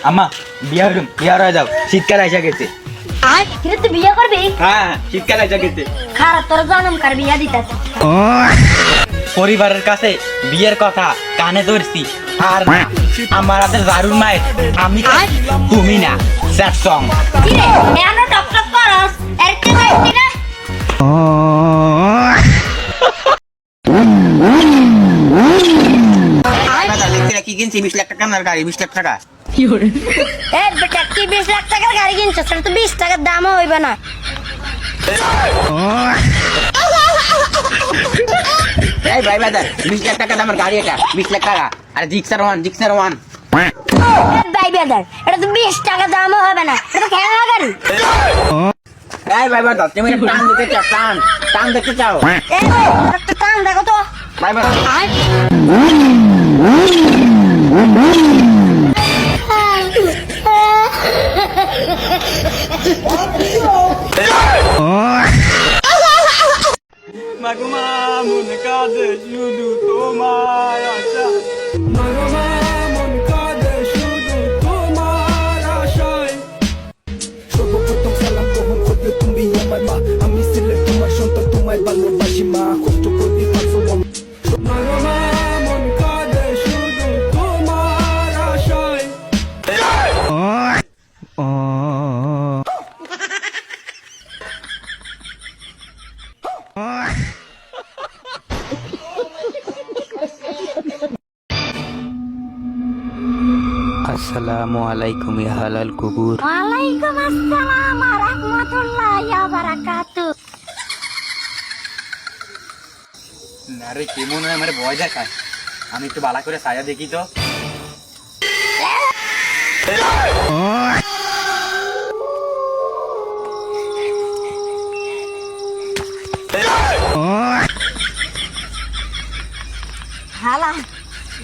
আম্মা বিয়া হয়ে যাও, শীতকাল আইসা গেছে। আর কিরে তুই বিয়ে করবি? হ্যাঁ, শীতকাল আইসা গেছে। খারাপ তোর জন্ম কার বিয়া দিতাছি। পরিবারের কাছে বিয়ের কথা কানে ধরছি, আর আমার হাতে দারুণ মায়ের, আমি তুমি না, স্যাড সং। কিরে এনো টক টক করস, এর কি হইছে না? কি কিনছি 20 লাখ টাকা না গাড়ি 20 লাখ টাকা। এ বেটা কি 20 লাখ টাকার গাড়ি কিনছস? সেটা তো 20 টাকার দামও হইবে না। এই ভাই বাজার 20 লাখ টাকা দামের গাড়ি, এটা 20 লাখ টাকা। আর জিক্সার ওয়ান এ ভাই বেদার এটা তো 20 টাকা দামও হবে না, এটা তো খেলনা গাড়ি। এই ভাই বাজার তুমি টান দিতে চাও, টান দেখতে চাও? এ ভাই একটা কাম দেখো তো। ভাই বাজার মাগুমা মন কাঁদে শুধু তোমার আশা, মাগুমা মন কাঁদে শুধু তোমার আশায়। সর্বপ্রথম সালাম গ্রহণ করবে তুমি আমার মা, আমি ছেলে তোমার সন্তান, তোমায় ভালোবাসি মা, কষ্ট করি মাগুমা মন কাঁদে শুধু তোমার আশায়। আসসালামু আলাইকুম ইয়া হালাল কুকুর। ওয়ালাইকুম আসসালাম ওয়া রাহমাতুল্লাহি ওয়া বারাকাতুহু। আরে কেমন হয় আমার ভয় দেখায়, আমি একটু বালা করে ছায়া দেখি তো। হালা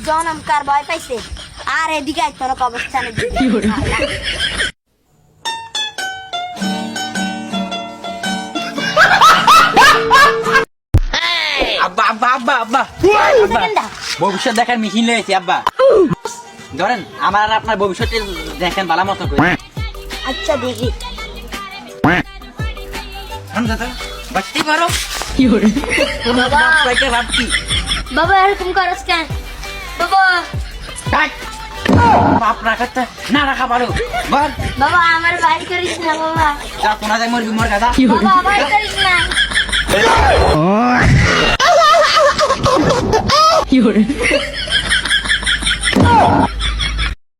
জনম কার ভয় পাইছে, আর এদিকে আইতো না কবরস্থানের দিকে। আব্বা আব্বা আব্বা আব্বা আব্বা, ভবিষ্যৎ দেখার মেশিন লয়েছি আব্বা। ধরেন আমার আর আপনার ভবিষ্যতে দেখেন ভালো মতো করে। আচ্ছা দেখি। বাঁচতেই পারো বাবা ভাবছি বাবা এরকম করস কেন বাবা? বাপ রাখাতে না রাখা পারো বল। বাবা আমার ভাই করিস না বাবা। যা কোনা যায় মরবি মর গাদা। বাবা ভাই করিস না। কি